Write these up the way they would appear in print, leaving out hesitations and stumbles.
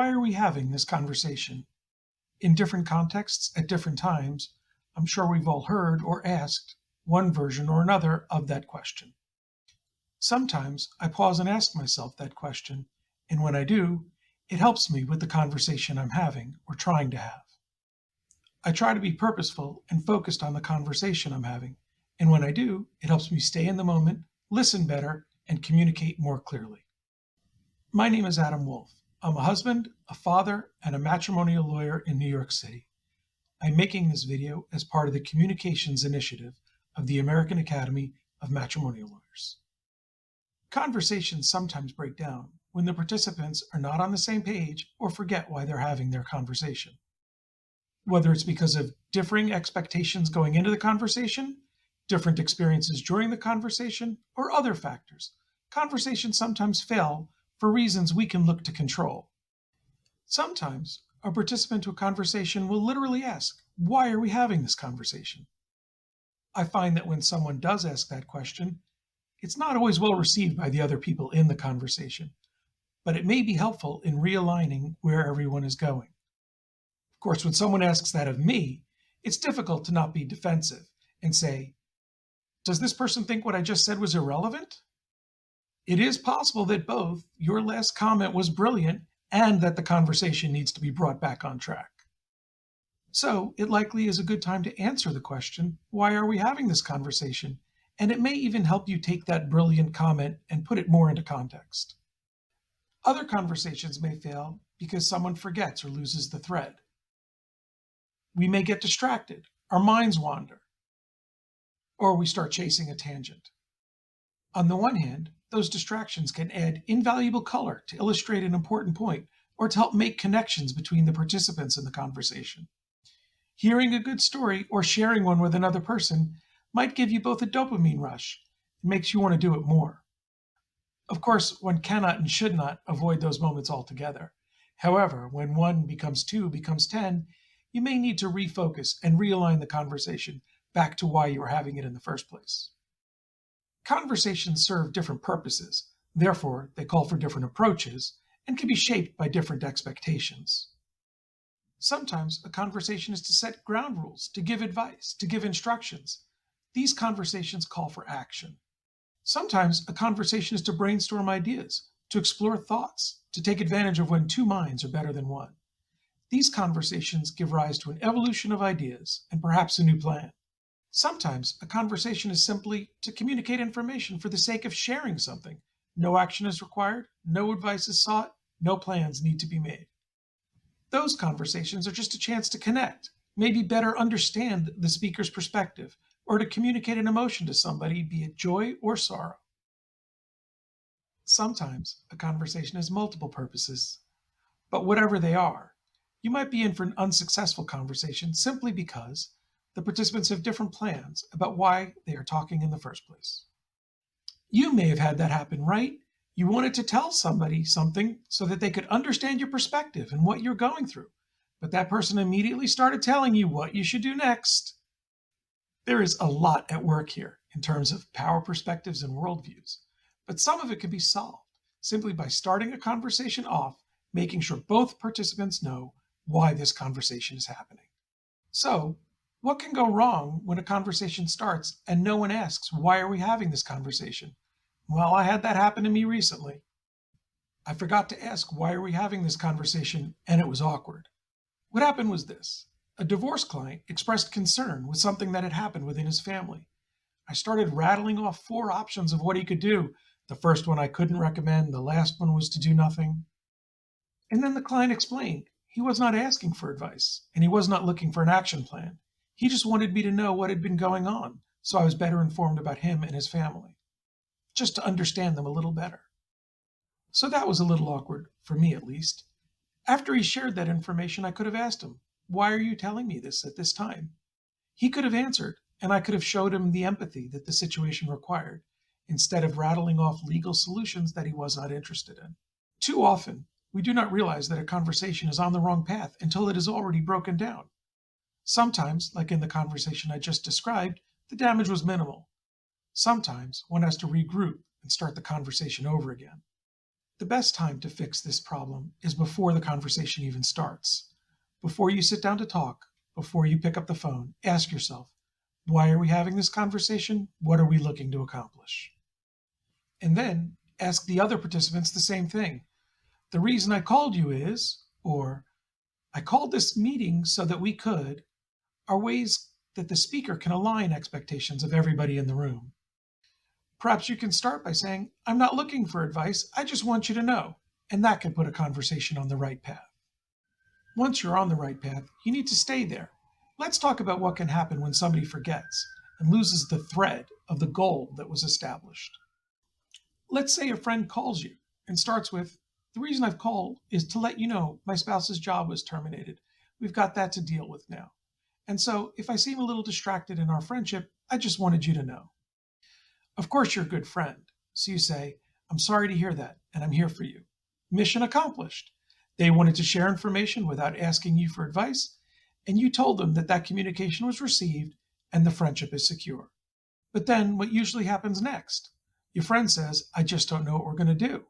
Why are we having this conversation? In different contexts, at different times, I'm sure we've all heard or asked one version or another of that question. Sometimes I pause and ask myself that question, and when I do, it helps me with the conversation I'm having or trying to have. I try to be purposeful and focused on the conversation I'm having, and when I do, it helps me stay in the moment, listen better, and communicate more clearly. My name is Wolff. I'm a husband, a father, and a matrimonial lawyer in New York City. I'm making this video as part of the Communications Initiative of the American Academy of Matrimonial Lawyers. Conversations sometimes break down when the participants are not on the same page or forget why they're having their conversation. Whether it's because of differing expectations going into the conversation, different experiences during the conversation, or other factors, conversations sometimes fail for reasons we can look to control. Sometimes a participant to a conversation will literally ask, why are we having this conversation? I find that when someone does ask that question, it's not always well received by the other people in the conversation, but it may be helpful in realigning where everyone is going. Of course, when someone asks that of me, it's difficult to not be defensive and say, does this person think what I just said was irrelevant? It is possible that both your last comment was brilliant and that the conversation needs to be brought back on track. So it likely is a good time to answer the question, why are we having this conversation? And it may even help you take that brilliant comment and put it more into context. Other conversations may fail because someone forgets or loses the thread. We may get distracted, our minds wander, or we start chasing a tangent. On the one hand, those distractions can add invaluable color to illustrate an important point or to help make connections between the participants in the conversation. Hearing a good story or sharing one with another person might give you both a dopamine rush. It makes you want to do it more. Of course, one cannot and should not avoid those moments altogether. However, when 1 becomes 2 becomes 10, you may need to refocus and realign the conversation back to why you were having it in the first place. Conversations serve different purposes, therefore they call for different approaches and can be shaped by different expectations. Sometimes a conversation is to set ground rules, to give advice, to give instructions. These conversations call for action. Sometimes a conversation is to brainstorm ideas, to explore thoughts, to take advantage of when 2 minds are better than 1. These conversations give rise to an evolution of ideas and perhaps a new plan. Sometimes a conversation is simply to communicate information for the sake of sharing something. No action is required, no advice is sought, no plans need to be made. Those conversations are just a chance to connect, maybe better understand the speaker's perspective, or to communicate an emotion to somebody, be it joy or sorrow. Sometimes a conversation has multiple purposes, but whatever they are, you might be in for an unsuccessful conversation simply because the participants have different plans about why they are talking in the first place. You may have had that happen, right? You wanted to tell somebody something so that they could understand your perspective and what you're going through, but that person immediately started telling you what you should do next. There is a lot at work here in terms of power perspectives and worldviews, but some of it can be solved simply by starting a conversation off, making sure both participants know why this conversation is happening. So, what can go wrong when a conversation starts and no one asks, why are we having this conversation? Well, I had that happen to me recently. I forgot to ask, why are we having this conversation? And it was awkward. What happened was this. A divorce client expressed concern with something that had happened within his family. I started rattling off 4 options of what he could do. The first one I couldn't recommend, the last one was to do nothing. And then the client explained he was not asking for advice, and he was not looking for an action plan. He just wanted me to know what had been going on, so I was better informed about him and his family, just to understand them a little better. So that was a little awkward, for me at least. After he shared that information, I could have asked him, why are you telling me this at this time? He could have answered, and I could have showed him the empathy that the situation required, instead of rattling off legal solutions that he was not interested in. Too often, we do not realize that a conversation is on the wrong path until it is already broken down. Sometimes, like in the conversation I just described, the damage was minimal. Sometimes one has to regroup and start the conversation over again. The best time to fix this problem is before the conversation even starts. Before you sit down to talk, before you pick up the phone, ask yourself, why are we having this conversation? What are we looking to accomplish? And then ask the other participants the same thing. The reason I called you is, or I called this meeting so that we could, are ways that the speaker can align expectations of everybody in the room. Perhaps you can start by saying, I'm not looking for advice, I just want you to know. And that can put a conversation on the right path. Once you're on the right path, you need to stay there. Let's talk about what can happen when somebody forgets and loses the thread of the goal that was established. Let's say a friend calls you and starts with, the reason I've called is to let you know my spouse's job was terminated. We've got that to deal with now. And so if I seem a little distracted in our friendship, I just wanted you to know. Of course, you're a good friend. So you say, I'm sorry to hear that, and I'm here for you. Mission accomplished. They wanted to share information without asking you for advice, and you told them that that communication was received and the friendship is secure. But then what usually happens next? Your friend says, I just don't know what we're going to do.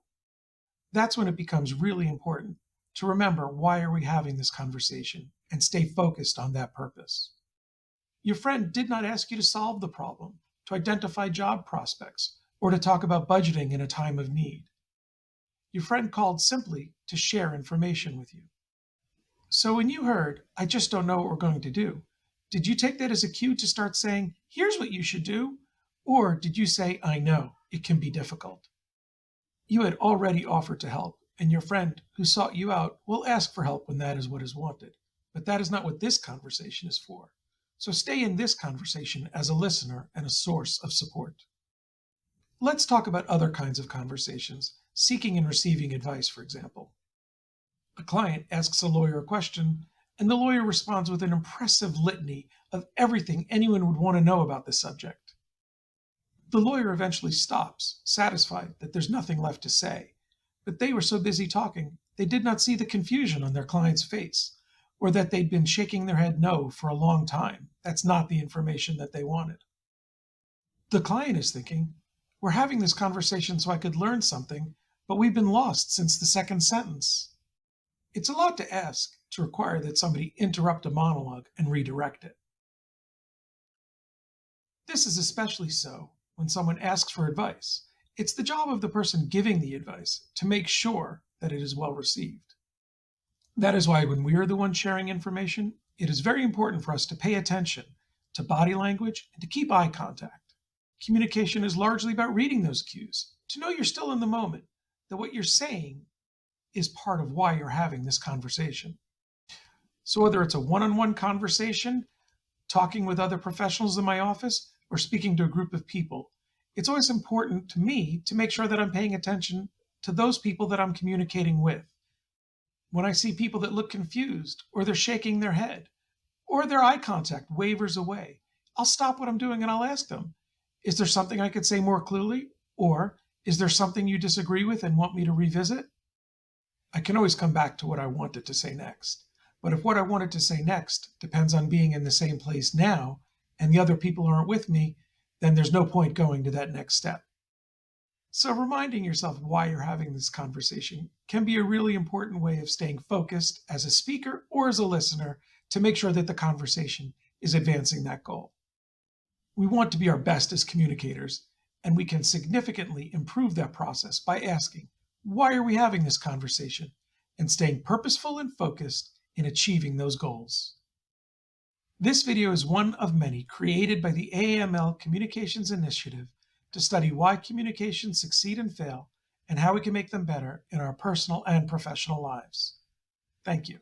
That's when it becomes really important to remember, why are we having this conversation, and stay focused on that purpose. Your friend did not ask you to solve the problem, to identify job prospects, or to talk about budgeting in a time of need. Your friend called simply to share information with you. So when you heard, I just don't know what we're going to do, did you take that as a cue to start saying, here's what you should do? Or did you say, I know, it can be difficult? You had already offered to help, and your friend who sought you out will ask for help when that is what is wanted. But that is not what this conversation is for. So stay in this conversation as a listener and a source of support. Let's talk about other kinds of conversations, seeking and receiving advice, for example. A client asks a lawyer a question, and the lawyer responds with an impressive litany of everything anyone would want to know about the subject. The lawyer eventually stops, satisfied that there's nothing left to say, but they were so busy talking, they did not see the confusion on their client's face, or that they'd been shaking their head no for a long time. That's not the information that they wanted. The client is thinking, we're having this conversation so I could learn something, but we've been lost since the second sentence. It's a lot to ask to require that somebody interrupt a monologue and redirect it. This is especially so when someone asks for advice. It's the job of the person giving the advice to make sure that it is well received. That is why when we are the ones sharing information, it is very important for us to pay attention to body language and to keep eye contact. Communication is largely about reading those cues, to know you're still in the moment, that what you're saying is part of why you're having this conversation. So whether it's a one-on-one conversation, talking with other professionals in my office, or speaking to a group of people, it's always important to me to make sure that I'm paying attention to those people that I'm communicating with. When I see people that look confused, or they're shaking their head, or their eye contact wavers away, I'll stop what I'm doing and I'll ask them, is there something I could say more clearly? Or is there something you disagree with and want me to revisit? I can always come back to what I wanted to say next. But if what I wanted to say next depends on being in the same place now, and the other people aren't with me, then there's no point going to that next step. So reminding yourself why you're having this conversation can be a really important way of staying focused as a speaker or as a listener to make sure that the conversation is advancing that goal. We want to be our best as communicators, and we can significantly improve that process by asking, why are we having this conversation? And staying purposeful and focused in achieving those goals. This video is one of many created by the Aaml Communications Initiative to study why communications succeed and fail, and how we can make them better in our personal and professional lives. Thank you.